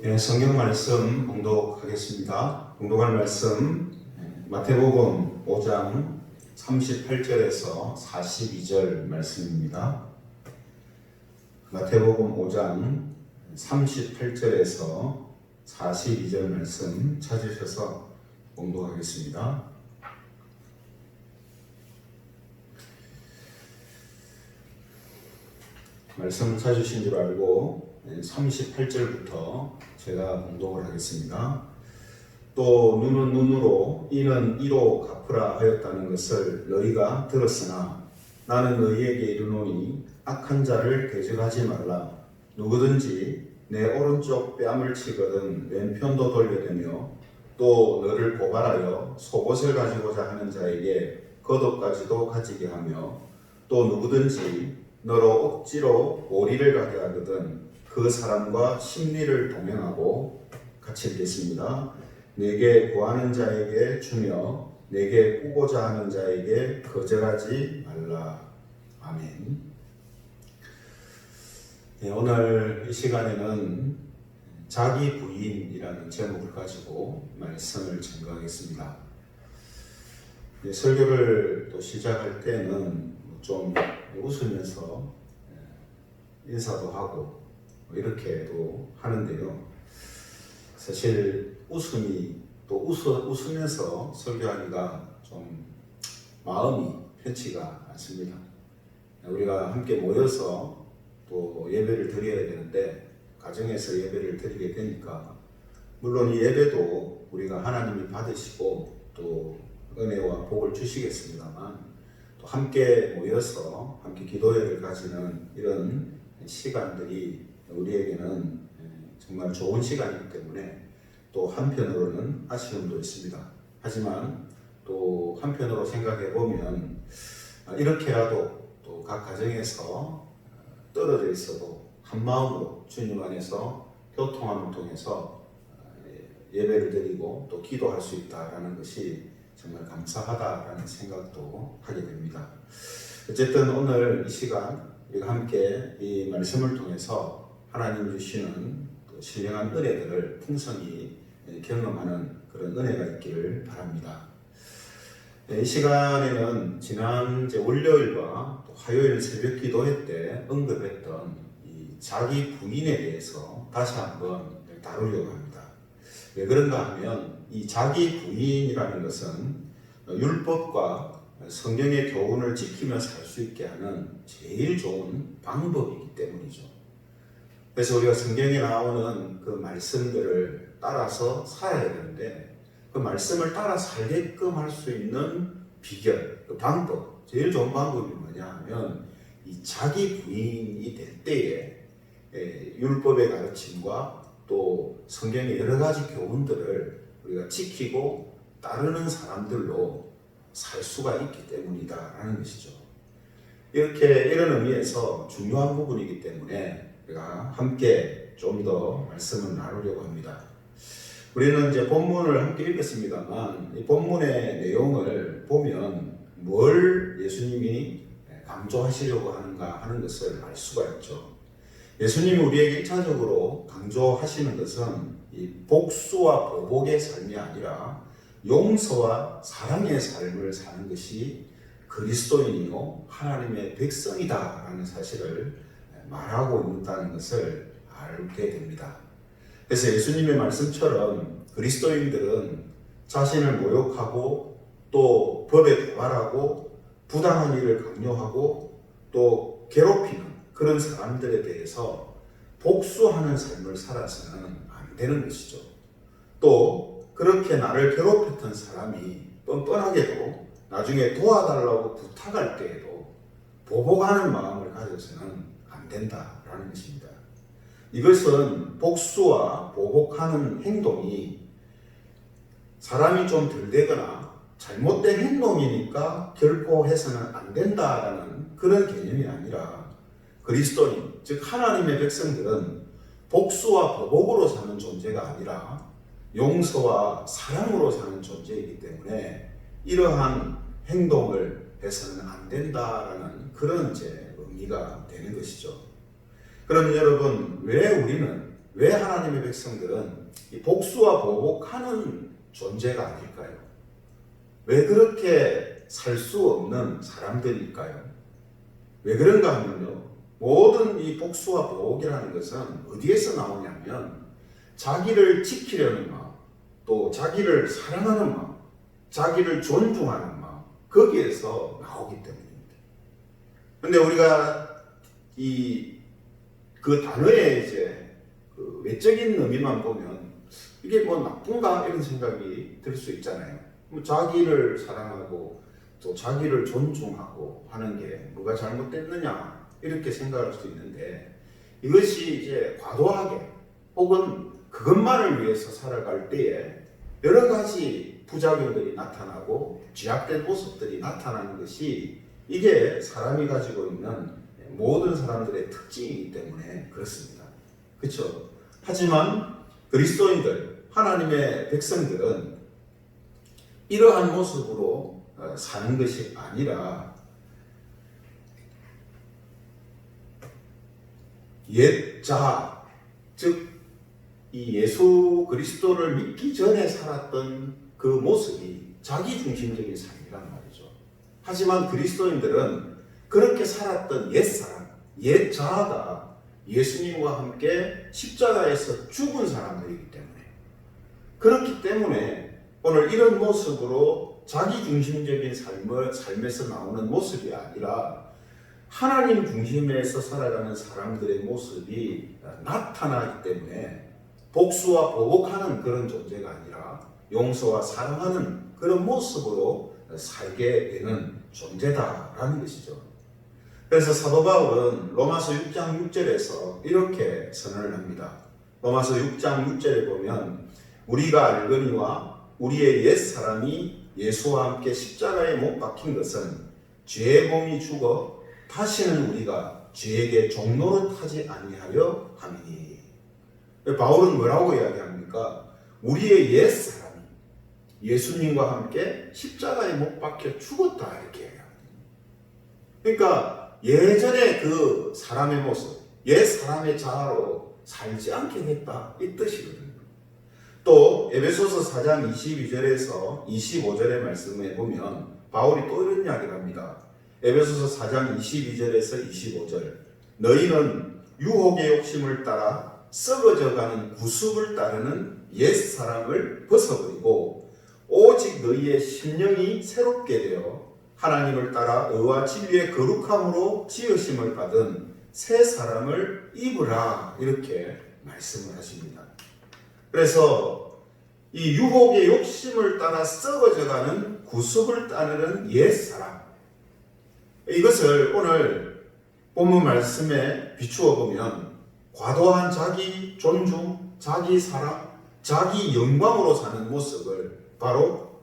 네, 성경 말씀 봉독하겠습니다. 봉독할 말씀 마태복음 5장 38절에서 42절 말씀입니다. 마태복음 5장 38절에서 42절 말씀 찾으셔서 봉독하겠습니다. 말씀 찾으신 줄 알고 38절부터 제가 봉독을 하겠습니다. 또 눈은 눈으로 이는 이로 갚으라 하였다는 것을 너희가 들었으나 나는 너희에게 이르노니 악한 자를 대적하지 말라. 누구든지 내 오른쪽 뺨을 치거든 왼편도 돌려대며 또 너를 고발하여 속옷을 가지고자 하는 자에게 겉옷까지도 가지게 하며 또 누구든지 너로 억지로 오리를 가게 하거든 그 사람과 심리를 동행하고 같이 읽겠습니다. 내게 구하는 자에게 주며 내게 꾸고자 하는 자에게 거절하지 말라. 아멘. 네, 오늘 이 시간에는 자기 부인이라는 제목을 가지고 말씀을 전가하겠습니다. 네, 설교를 또 시작할 때는 좀 웃으면서 인사도 하고 이렇게도 하는데요. 사실 웃음이 또 웃으면서 설교하기가 좀 마음이 편치가 않습니다. 우리가 함께 모여서 또 예배를 드려야 되는데 가정에서 예배를 드리게 되니까 물론 이 예배도 우리가 하나님이 받으시고 또 은혜와 복을 주시겠습니다만 또 함께 모여서 함께 기도회를 가지는 이런 시간들이 우리에게는 정말 좋은 시간이기 때문에 또 한편으로는 아쉬움도 있습니다. 하지만 또 한편으로 생각해 보면 이렇게라도 또 각 가정에서 떨어져 있어도 한 마음으로 주님 안에서 교통함을 통해서 예배를 드리고 또 기도할 수 있다라는 것이 정말 감사하다라는 생각도 하게 됩니다. 어쨌든 오늘 이 시간 우리가 함께 이 말씀을 통해서 하나님 주시는 신령한 은혜들을 풍성히 경험하는 그런 은혜가 있기를 바랍니다. 이 시간에는 지난 월요일과 또 화요일 새벽 기도회 때 언급했던 이 자기 부인에 대해서 다시 한번 다루려고 합니다. 왜 그런가 하면 이 자기 부인이라는 것은 율법과 성경의 교훈을 지키며 살 수 있게 하는 제일 좋은 방법이기 때문이죠. 그래서 우리가 성경에 나오는 그 말씀들을 따라서 살아야 되는데 그 말씀을 따라 살게끔 할 수 있는 비결, 그 방법, 제일 좋은 방법이 뭐냐 하면 이 자기 부인이 될 때에 율법의 가르침과 또 성경의 여러 가지 교훈들을 우리가 지키고 따르는 사람들로 살 수가 있기 때문이다라는 것이죠. 이런 의미에서 중요한 부분이기 때문에 우리가 함께 좀 더 말씀을 나누려고 합니다. 우리는 이제 본문을 함께 읽었습니다만 이 본문의 내용을 보면 뭘 예수님이 강조하시려고 하는가 하는 것을 알 수가 있죠. 예수님이 우리에게 1차적으로 강조하시는 것은 이 복수와 보복의 삶이 아니라 용서와 사랑의 삶을 사는 것이 그리스도인이요 하나님의 백성이다라는 사실을 말하고 있다는 것을 알게 됩니다. 그래서 예수님의 말씀처럼 그리스도인들은 자신을 모욕하고 또 법에 도발하고 부당한 일을 강요하고 또 괴롭히는 그런 사람들에 대해서 복수하는 삶을 살아서는 안 되는 것이죠. 또 그렇게 나를 괴롭혔던 사람이 뻔뻔하게도 나중에 도와달라고 부탁할 때에도 보복하는 마음을 가져서는 안 된다라는 것입니다. 이것은 복수와 보복하는 행동이 사람이 좀 덜 되거나 잘못된 행동이니까 결코 해서는 안 된다라는 그런 개념이 아니라 그리스도인, 즉 하나님의 백성들은 복수와 보복으로 사는 존재가 아니라 용서와 사랑으로 사는 존재이기 때문에 이러한 행동을 해서는 안 된다라는 그런 의미가 되는 것이죠. 그럼 여러분, 왜 우리는 왜 하나님의 백성들은 이 복수와 보복하는 존재가 아닐까요? 왜 그렇게 살 수 없는 사람들일까요? 왜 그런가 하면요, 모든 이 복수와 보복이라는 것은 어디에서 나오냐면 자기를 지키려는 마음, 또 자기를 사랑하는 마음, 자기를 존중하는 마음, 거기에서 나오기 때문입니다. 근데 우리가 그 단어의 이제 그 외적인 의미만 보면 이게 뭐 나쁜가 이런 생각이 들 수 있잖아요. 뭐 자기를 사랑하고 또 자기를 존중하고 하는 게 뭐가 잘못됐느냐 이렇게 생각할 수 있는데, 이것이 이제 과도하게 혹은 그것만을 위해서 살아갈 때에 여러 가지 부작용들이 나타나고 죄악된 모습들이 나타나는 것이 이게 사람이 가지고 있는 모든 사람들의 특징이기 때문에 그렇습니다. 그렇죠? 하지만 그리스도인들, 하나님의 백성들은 이러한 모습으로 사는 것이 아니라 옛 자, 즉 이 예수 그리스도를 믿기 전에 살았던 그 모습이 자기중심적인 삶이란 말이죠. 하지만 그리스도인들은 그렇게 살았던 옛사람, 옛 자아가 예수님과 함께 십자가에서 죽은 사람들이기 때문에, 그렇기 때문에 오늘 이런 모습으로 자기중심적인 삶에서 나오는 모습이 아니라 하나님 중심에서 살아가는 사람들의 모습이 나타나기 때문에 복수와 보복하는 그런 존재가 아니라 용서와 사랑하는 그런 모습으로 살게 되는 존재다라는 것이죠. 그래서 사도 바울은 로마서 6장 6절에서 이렇게 선언을 합니다. 로마서 6장 6절에 보면 우리가 알거니와 우리의 옛 사람이 예수와 함께 십자가에 못 박힌 것은 죄의 몸이 죽어 다시는 우리가 죄에게 종노릇하지 아니하려 함이니. 바울은 뭐라고 이야기합니까? 우리의 옛 사람이 예수님과 함께 십자가에 못 박혀 죽었다 이렇게 이야기합니다. 그러니까 예전에 그 사람의 모습, 옛 사람의 자아로 살지 않게 됐다 이 뜻이거든요. 또 에베소서 4장 22절에서 25절의 말씀에 보면 바울이 또 이런 이야기를 합니다. 에베소서 4장 22절에서 25절, 너희는 유혹의 욕심을 따라 썩어져가는 구습을 따르는 옛사람을 벗어버리고 오직 너희의 심령이 새롭게 되어 하나님을 따라 의와 진리의 거룩함으로 지으심을 받은 새 사람을 입으라 이렇게 말씀을 하십니다. 그래서 이 유혹의 욕심을 따라 썩어져가는 구습을 따르는 옛사람, 이것을 오늘 본문 말씀에 비추어 보면 과도한 자기 존중, 자기 사랑, 자기 영광으로 사는 모습을 바로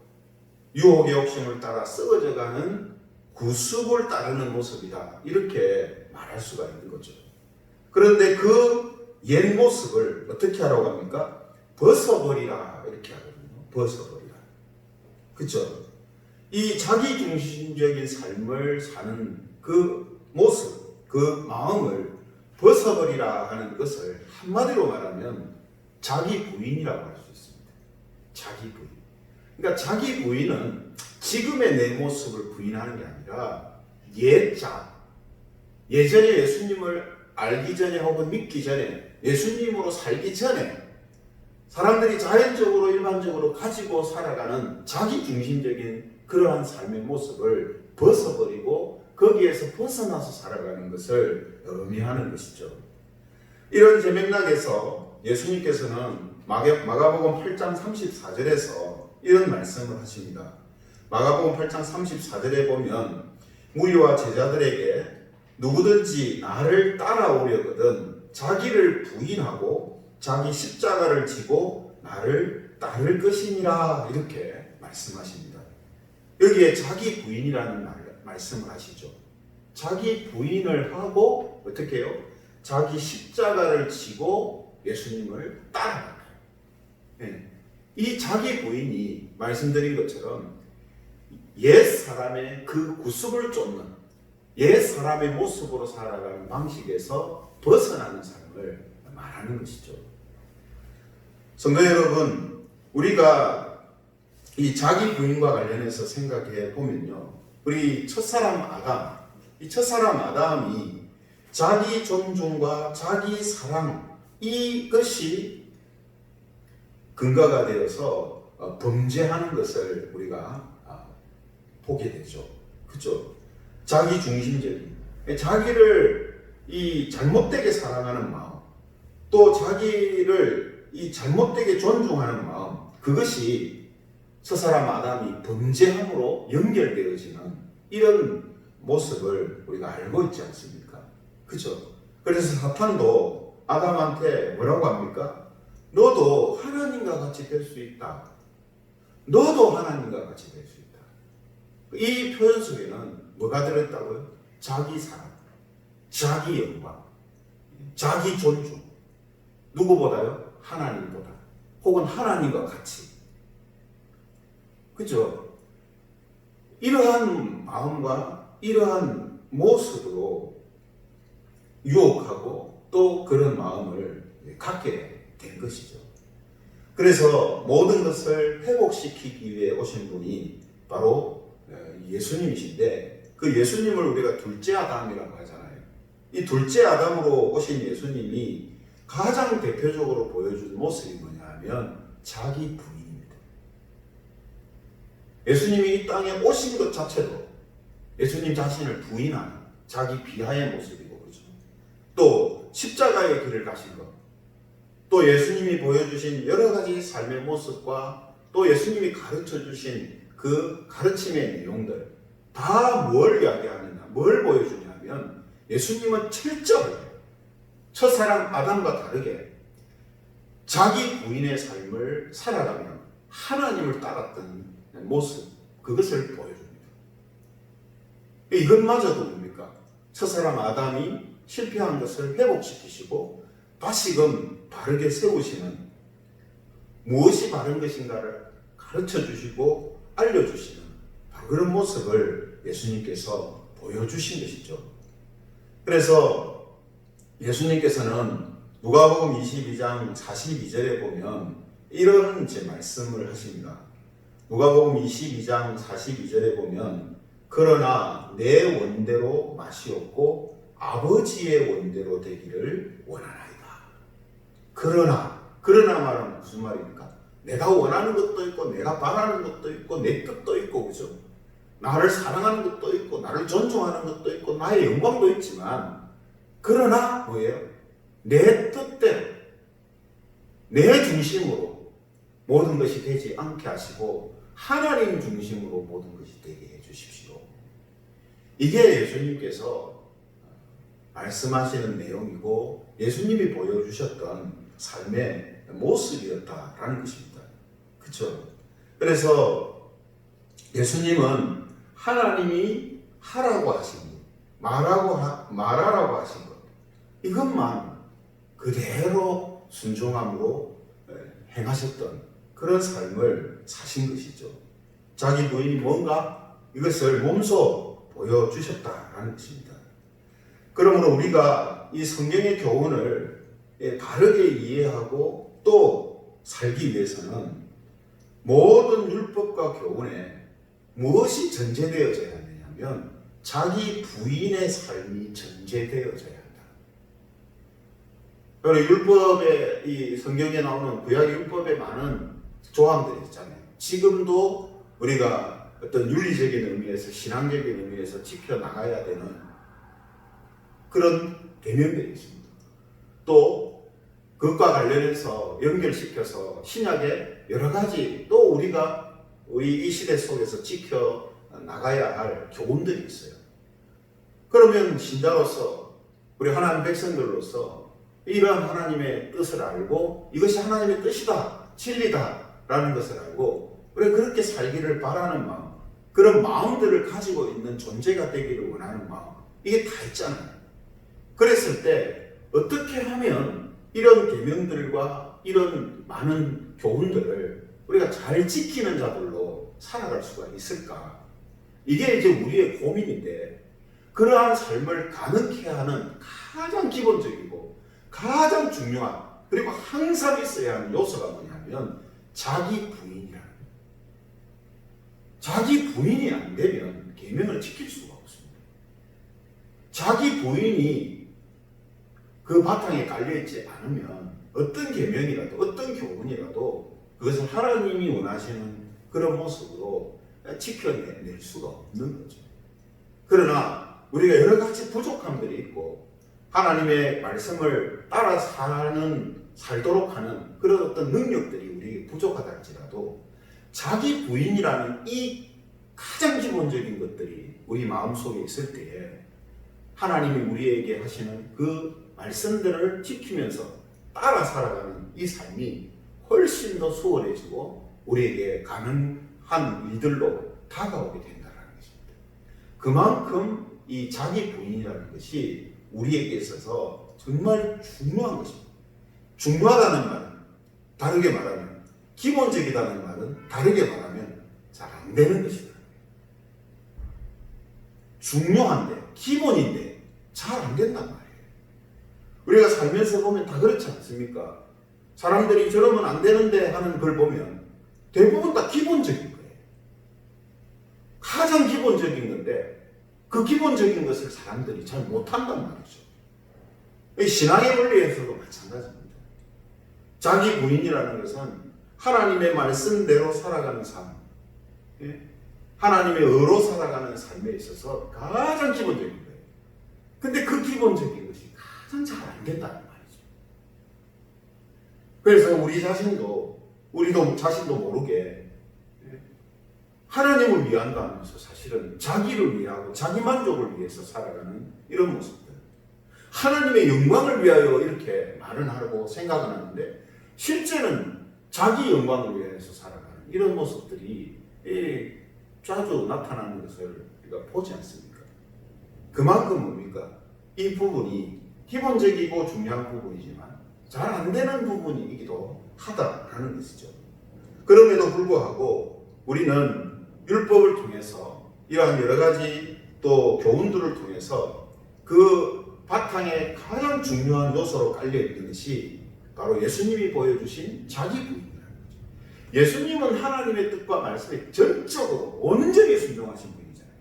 유혹의 욕심을 따라 썩어져가는 구습을 따르는 모습이다 이렇게 말할 수가 있는 거죠. 그런데 그 옛 모습을 어떻게 하라고 합니까? 벗어버리라 이렇게 하거든요. 벗어버리라. 그렇죠? 이 자기중심적인 삶을 사는 그 모습, 그 마음을 벗어버리라 하는 것을 한마디로 말하면 자기 부인이라고 할 수 있습니다. 자기 부인. 그러니까 자기 부인은 지금의 내 모습을 부인하는 게 아니라 옛자, 예전에 예수님을 알기 전에 혹은 믿기 전에, 예수님으로 살기 전에 사람들이 자연적으로 일반적으로 가지고 살아가는 자기중심적인 그러한 삶의 모습을 벗어버리고 거기에서 벗어나서 살아가는 것을 의미하는 것이죠. 이런 맥락에서 예수님께서는 마가복음 8장 34절에서 이런 말씀을 하십니다. 마가복음 8장 34절에 보면 무리와 제자들에게 누구든지 나를 따라오려거든 자기를 부인하고 자기 십자가를 지고 나를 따를 것이니라 이렇게 말씀하십니다. 여기에 자기 부인이라는 말씀을 하시죠. 자기 부인을 하고 어떻게 해요? 자기 십자가를 지고 예수님을 따라가요. 네. 이 자기 부인이 말씀드린 것처럼 옛 사람의 그 구습을 쫓는 옛 사람의 모습으로 살아가는 방식에서 벗어나는 삶을 말하는 것이죠. 성도 여러분, 우리가 이 자기 부인과 관련해서 생각해 보면요, 우리 첫사람 아담, 이 첫사람 아담이 자기 존중과 자기 사랑, 이것이 근거가 되어서 범죄하는 것을 우리가 보게 되죠. 그죠? 자기 중심적인, 자기를 이 잘못되게 사랑하는 마음, 또 자기를 이 잘못되게 존중하는 마음, 그것이 첫사람 아담이 범죄함으로 연결되어지는 이런 모습을 우리가 알고 있지 않습니까? 그죠? 그래서 사탄도 아담한테 뭐라고 합니까? 너도 하나님과 같이 될 수 있다. 너도 하나님과 같이 될 수 있다. 이 표현 속에는 뭐가 들어있다고요? 자기 사랑, 자기 영광, 자기 존중. 누구보다요? 하나님보다. 혹은 하나님과 같이. 그죠? 이러한 마음과 이러한 모습으로 유혹하고 또 그런 마음을 갖게 된 것이죠. 그래서 모든 것을 회복시키기 위해 오신 분이 바로 예수님이신데, 그 예수님을 우리가 둘째 아담이라고 하잖아요. 이 둘째 아담으로 오신 예수님이 가장 대표적으로 보여준 모습이 뭐냐 하면 자기 부인입니다. 예수님이 이 땅에 오신 것 자체도 예수님 자신을 부인하는 자기 비하의 모습이고, 그렇죠? 또 십자가의 길을 가신 것, 또 예수님이 보여주신 여러 가지 삶의 모습과 또 예수님이 가르쳐 주신 그 가르침의 내용들, 다 뭘 이야기하느냐, 뭘 보여주냐면 예수님은 철저하게 첫사람 아담과 다르게 자기 부인의 삶을 살아가며 하나님을 따랐던 모습, 그것을 보여줍니다. 이것마저도 뭡니까? 첫사람 아담이 실패한 것을 회복시키시고 다시금 바르게 세우시는, 무엇이 바른 것인가를 가르쳐 주시고 알려주시는 바로 그런 모습을 예수님께서 보여주신 것이죠. 그래서 예수님께서는 누가복음 22장 42절에 보면 이런 말씀을 하십니다. 누가복음 22장 42절에 보면 그러나 내 원대로 마시옵고 아버지의 원대로 되기를 원하나이다. 그러나 말은 무슨 말입니까? 내가 원하는 것도 있고 내가 바라는 것도 있고 내 뜻도 있고, 그죠? 나를 사랑하는 것도 있고 나를 존중하는 것도 있고 나의 영광도 있지만, 그러나 뭐예요? 내 뜻대로 내 중심으로 모든 것이 되지 않게 하시고 하나님 중심으로 모든 것이 되게 해주십시오. 이게 예수님께서 말씀하시는 내용이고 예수님이 보여주셨던 삶의 모습이었다라는 것입니다. 그렇죠? 그래서 예수님은 하나님이 하라고 하신 것, 말하라고 하신 것, 이것만 그대로 순종함으로 행하셨던 그런 삶을 사신 것이죠. 자기 부인이 뭔가 이것을 몸소 보여주셨다라는 것입니다. 그러므로 우리가 이 성경의 교훈을 바르게 이해하고 또 살기 위해서는 모든 율법과 교훈에 무엇이 전제되어져야 하느냐면 자기 부인의 삶이 전제되어져야 한다. 그리고 율법의 이 성경에 나오는 구약 율법에 많은 조항들이 있잖아요. 지금도 우리가 어떤 윤리적인 의미에서 신앙적인 의미에서 지켜나가야 되는 그런 계명들이 있습니다. 또 그것과 관련해서 연결시켜서 신약의 여러 가지 또 우리가 이 시대 속에서 지켜나가야 할 교훈들이 있어요. 그러면 신자로서 우리 하나님 백성들로서 이러한 하나님의 뜻을 알고 이것이 하나님의 뜻이다, 진리다 라는 것을 알고 우리가 그렇게 살기를 바라는 마음, 그런 마음들을 가지고 있는 존재가 되기를 원하는 마음, 이게 다 있잖아요. 그랬을 때 어떻게 하면 이런 계명들과 이런 많은 교훈들을 우리가 잘 지키는 자들로 살아갈 수가 있을까? 이게 이제 우리의 고민인데, 그러한 삶을 가능케 하는 가장 기본적이고 가장 중요한 그리고 항상 있어야 하는 요소가 뭐냐면 자기 부인이라는 거예요. 자기 부인이 안 되면 계명을 지킬 수가 없습니다. 자기 부인이 그 바탕에 깔려있지 않으면 어떤 계명이라도 어떤 교훈이라도 그것을 하나님이 원하시는 그런 모습으로 지켜낼 수가 없는 거죠. 그러나 우리가 여러 가지 부족함들이 있고 하나님의 말씀을 따라 살도록 하는 그런 어떤 능력들이 우리에게 부족하다 할지라도 자기 부인이라는 이 가장 기본적인 것들이 우리 마음속에 있을 때에 하나님이 우리에게 하시는 그 말씀들을 지키면서 따라 살아가는 이 삶이 훨씬 더 수월해지고 우리에게 가능한 일들로 다가오게 된다는 것입니다. 그만큼 이 자기 부인이라는 것이 우리에게 있어서 정말 중요한 것입니다. 중요하다는 말은 다르게 말하면, 기본적이다는 말은 다르게 말하면 잘 안 되는 것이다. 중요한데, 기본인데 잘 안 된단 말이에요. 우리가 살면서 보면 다 그렇지 않습니까? 사람들이 저러면 안 되는데 하는 걸 보면 대부분 다 기본적인 거예요. 가장 기본적인 건데 그 기본적인 것을 사람들이 잘 못한단 말이죠. 신앙의 원리에서도 마찬가지입니다. 자기 부인이라는 것은 하나님의 말씀대로 살아가는 삶, 하나님의 의로 살아가는 삶에 있어서 가장 기본적인 거예요. 근데 그 기본적인 것이 가장 잘 안 된다는 말이죠. 그래서 우리도 자신도 모르게 하나님을 위한다 하면서 사실은 자기를 위하고 자기 만족을 위해서 살아가는 이런 모습들, 하나님의 영광을 위하여 이렇게 말은 하고 생각은 하는데 실제는 자기 영광을 위해서 살아가는 이런 모습들이 자주 나타나는 것을 우리가 보지 않습니까? 그만큼 뭡니까? 이 부분이 기본적이고 중요한 부분이지만 잘 안 되는 부분이기도 하다라는 것이죠. 그럼에도 불구하고 우리는 율법을 통해서 이러한 여러 가지 또 교훈들을 통해서 그 바탕에 가장 중요한 요소로 깔려있는 것이 바로 예수님이 보여주신 자기 부인이라는 거죠. 예수님은 하나님의 뜻과 말씀에 전적으로 온전히 순종하신 분이잖아요.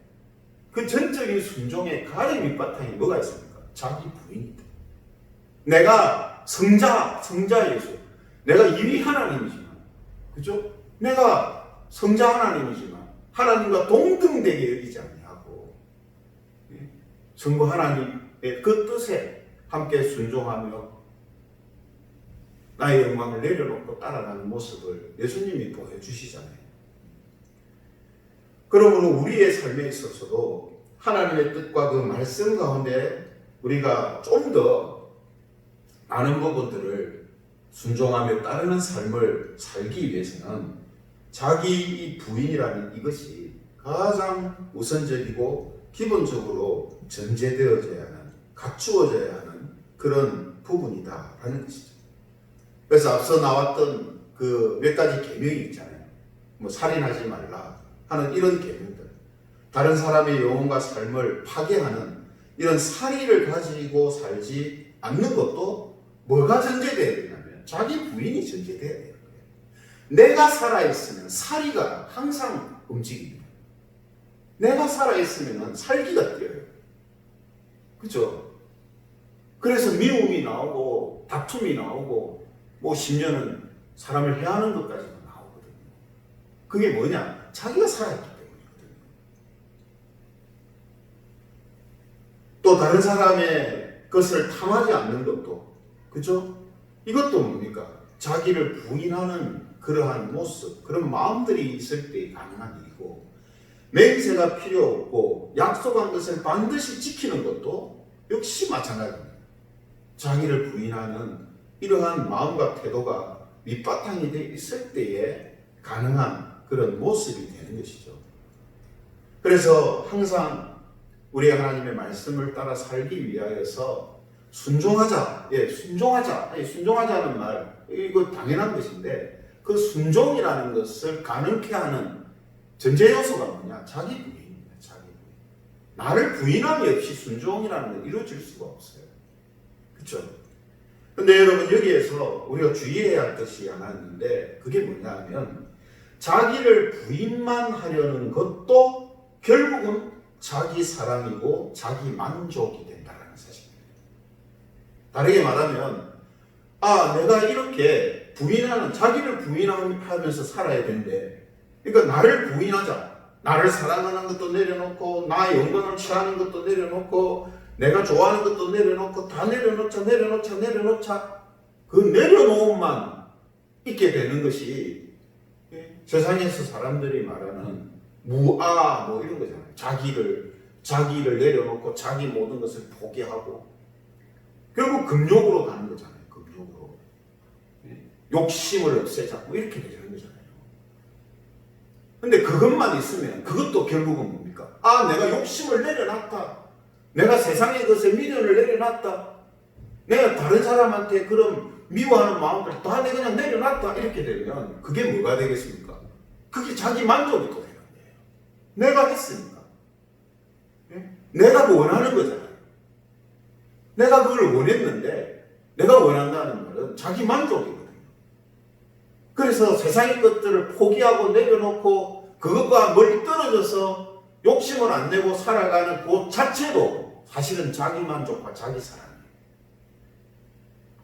그 전적인 순종의 가장 밑바탕에 뭐가 있습니까? 자기 부인이다. 내가 성자 예수, 내가 이위 하나님이지만, 그죠? 내가 성자 하나님이지만 하나님과 동등되게 여기지 아니하고 성부 하나님의 그 뜻에 함께 순종하며 나의 영광을 내려놓고 따라가는 모습을 예수님이 보여주시잖아요. 그러므로 우리의 삶에 있어서도 하나님의 뜻과 그 말씀 가운데 우리가 좀 더 많은 부분들을 순종하며 따르는 삶을 살기 위해서는 자기 부인이라는 이것이 가장 우선적이고 기본적으로 전제되어져야 하는, 갖추어져야 하는 그런 부분이다라는 것이죠. 그래서 앞서 나왔던 그 몇 가지 계명이 있잖아요. 뭐 살인하지 말라 하는 이런 계명들, 다른 사람의 영혼과 삶을 파괴하는 이런 살인을 가지고 살지 않는 것도 뭐가 전제되어야 되냐면 자기 부인이 전제되어야 돼요. 내가 살아있으면 살이가 항상 움직입니다. 내가 살아있으면 살기가 뛰어요. 그죠? 그래서 미움이 나오고 다툼이 나오고 뭐 심지어는 사람을 해하는 것까지도 나오거든요. 그게 뭐냐? 자기가 살아있기 때문이거든요. 또 다른 사람의 것을 탐하지 않는 것도, 그죠? 이것도 뭡니까? 자기를 부인하는 그러한 모습, 그런 마음들이 있을 때 가능한 일이고, 맹세가 필요 없고 약속한 것을 반드시 지키는 것도 역시 마찬가지입니다. 자기를 부인하는 이러한 마음과 태도가 밑바탕이 돼 있을 때에 가능한 그런 모습이 되는 것이죠. 그래서 항상 우리 하나님의 말씀을 따라 살기 위하여서 순종하자. 순종하자는 말, 이거 당연한 것인데 그 순종이라는 것을 가능케 하는 전제 요소가 뭐냐? 자기 부인입니다. 자기 부인. 나를 부인함이 없이 순종이라는 건 이루어질 수가 없어요. 그렇죠? 근데 여러분 여기에서 우리가 주의해야 할 것이 하나 있는데 그게 뭐냐 하면 자기를 부인만 하려는 것도 결국은 자기 사랑이고 자기 만족이 된다는 사실입니다. 다르게 말하면 내가 이렇게 자기를 부인하면서 살아야 되는데 그러니까 나를 부인하자. 나를 사랑하는 것도 내려놓고 나의 영광을 취하는 것도 내려놓고 내가 좋아하는 것도 내려놓고 다 내려놓자 그 내려놓음만 있게 되는 것이 세상에서 사람들이 말하는 무아 뭐 이런 거잖아요. 자기를 내려놓고 자기 모든 것을 포기하고 결국 금욕으로 가는 거잖아요. 금욕으로 욕심을 없애자 뭐 이렇게 되는 거잖아요. 근데 그것만 있으면 그것도 결국은 뭡니까? 내가 욕심을 내려놨다. 내가 세상의 것에 미련을 내려놨다. 내가 다른 사람한테 그런 미워하는 마음을 다 내가 그냥 내려놨다. 이렇게 되면 그게 뭐가 되겠습니까? 그게 자기 만족이 또 되는 거예요. 내가 했으니까. 내가 원하는 거잖아요. 내가 그걸 원했는데 내가 원한다는 말은 자기 만족이거든요. 그래서 세상의 것들을 포기하고 내려놓고 그것과 멀리 떨어져서 욕심을 안 내고 살아가는 그 자체도 사실은 자기 만족과 자기 사랑이에요.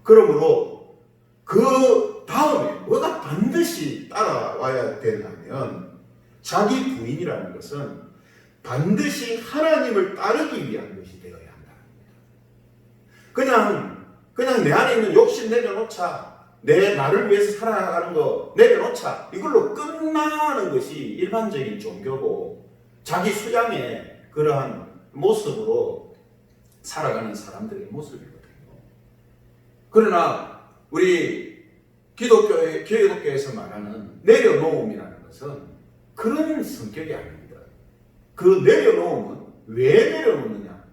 그러므로 그 다음에 뭐가 반드시 따라와야 되냐면 자기 부인이라는 것은 반드시 하나님을 따르기 위한 것이 되어야 한다는 겁니다. 그냥 내 안에 있는 욕심 내려놓자. 나를 위해서 살아가는 거 내려놓자. 이걸로 끝나는 것이 일반적인 종교고 자기 수양의 그러한 모습으로 살아가는 사람들의 모습이거든요. 그러나 우리 기독교에서 말하는 내려놓음이라는 것은 그런 성격이 아닙니다. 그 내려놓음은 왜 내려놓느냐?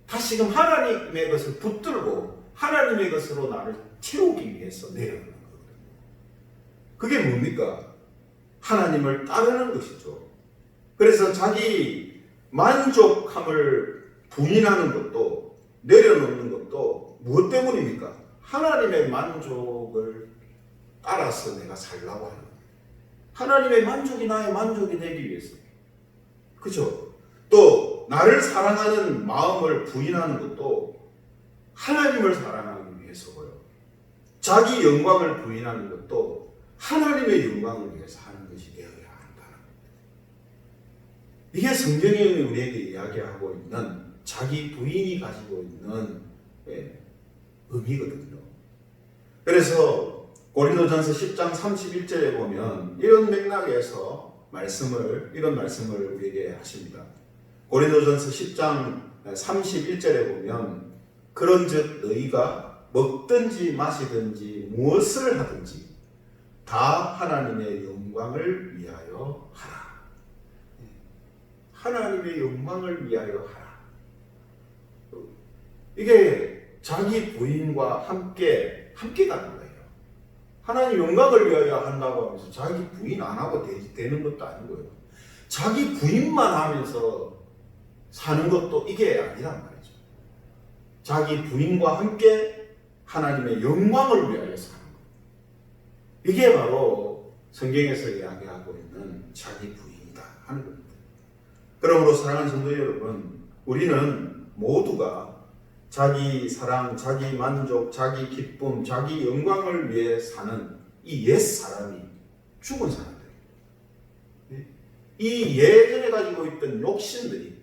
다시금 하나님의 것을 붙들고 하나님의 것으로 나를 채우기 위해서 내려놓는 거거든요. 그게 뭡니까? 하나님을 따르는 것이죠. 그래서 자기 만족함을 부인하는 것도 내려놓는 것도 무엇 때문입니까? 하나님의 만족을 따라서 내가 살라고 하는 거예요. 하나님의 만족이 나의 만족이 되기 위해서. 그죠? 또 나를 사랑하는 마음을 부인하는 것도 하나님을 사랑하기 위해서고요. 자기 영광을 부인하는 것도 하나님의 영광을 위해서 하는 것이 되어야 한다는 겁니다. 이게 성경이 우리에게 이야기하고 있는 자기 부인이 가지고 있는 의미거든요. 그래서 고린도전서 10장 31절에 보면 이런 맥락에서 이런 말씀을 우리에게 하십니다. 고린도전서 10장 31절에 보면 그런즉 너희가 먹든지 마시든지 무엇을 하든지 다 하나님의 영광을 위하여 하라. 하나님의 영광을 위하여 하라. 이게 자기 부인과 함께 가는 거예요. 하나님 영광을 위하여 한다고 하면서 자기 부인 안 하고 되는 것도 아니고요. 자기 부인만 하면서 사는 것도 이게 아니란 말이죠. 자기 부인과 함께 하나님의 영광을 위하여 사는 것. 이게 바로 성경에서 이야기하고 있는 자기 부인이다 하는 겁니다. 그러므로 사랑하는 성도 여러분, 우리는 모두가 자기 사랑, 자기 만족, 자기 기쁨, 자기 영광을 위해 사는 이 옛사람이 죽은 사람들입니다. 이 예전에 가지고 있던 욕심들이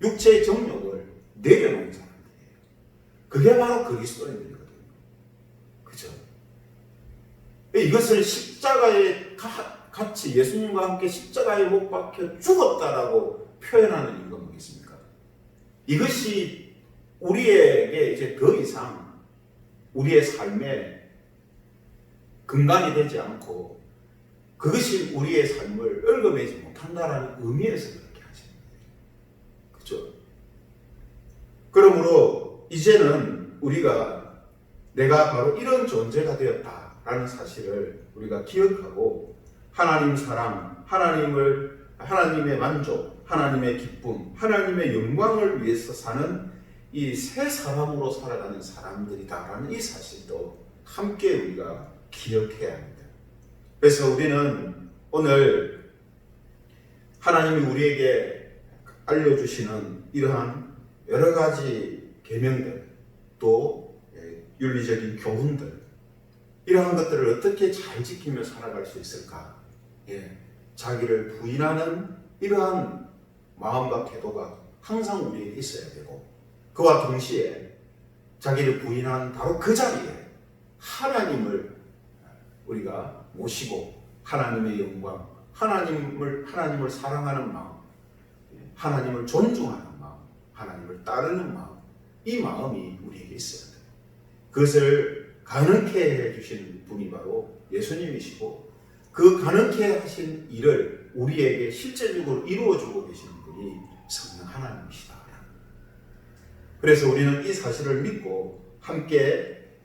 육체의 정욕을 내려놓은 사람들이에요. 그게 바로 그리스도인들이거든요. 그죠? 이것을 십자가에 같이 예수님과 함께 십자가에 못 박혀 죽었다라고 표현하는 이유가 뭐겠습니까? 이것이 우리에게 이제 더 이상 우리의 삶에 근간이 되지 않고 그것이 우리의 삶을 얽어매지 못한다라는 의미에서 그렇게 하시는 거예요. 그렇죠? 그러므로 이제는 우리가 내가 바로 이런 존재가 되었다라는 사실을 우리가 기억하고 하나님 사랑, 하나님의 만족, 하나님의 기쁨, 하나님의 영광을 위해서 사는 이 새 사람으로 살아가는 사람들이다라는 이 사실도 함께 우리가 기억해야 합니다. 그래서 우리는 오늘 하나님이 우리에게 알려주시는 이러한 여러 가지 계명들, 또 윤리적인 교훈들, 이러한 것들을 어떻게 잘 지키며 살아갈 수 있을까? 자기를 부인하는 이러한 마음과 태도가 항상 우리에게 있어야 되고, 그와 동시에 자기를 부인한 바로 그 자리에 하나님을 우리가 모시고 하나님의 영광, 하나님을 사랑하는 마음, 하나님을 존중하는 마음, 하나님을 따르는 마음, 이 마음이 우리에게 있어야 돼요. 그것을 가능케 해주신 분이 바로 예수님이시고, 그 가능케 하신 일을 우리에게 실제적으로 이루어주고 계시는 분이 성령 하나님이시다. 그래서 우리는 이 사실을 믿고 함께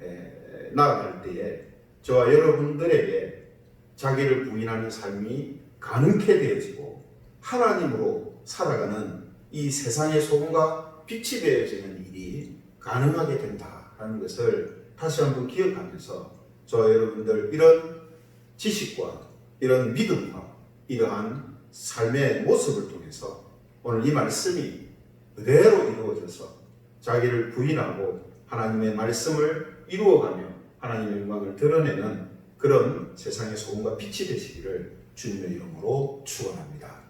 나아갈 때에 저와 여러분들에게 자기를 부인하는 삶이 가능케 되어지고 하나님으로 살아가는 이 세상의 소금과 빛이 되어지는 일이 가능하게 된다라는 것을 다시 한번 기억하면서 저와 여러분들 이런 지식과 이런 믿음과 이러한 삶의 모습을 통해서 오늘 이 말씀이 그대로 이루어져서 자기를 부인하고 하나님의 말씀을 이루어가며 하나님의 영광을 드러내는 그런 세상의 소금과 빛이 되시기를 주님의 이름으로 축원합니다.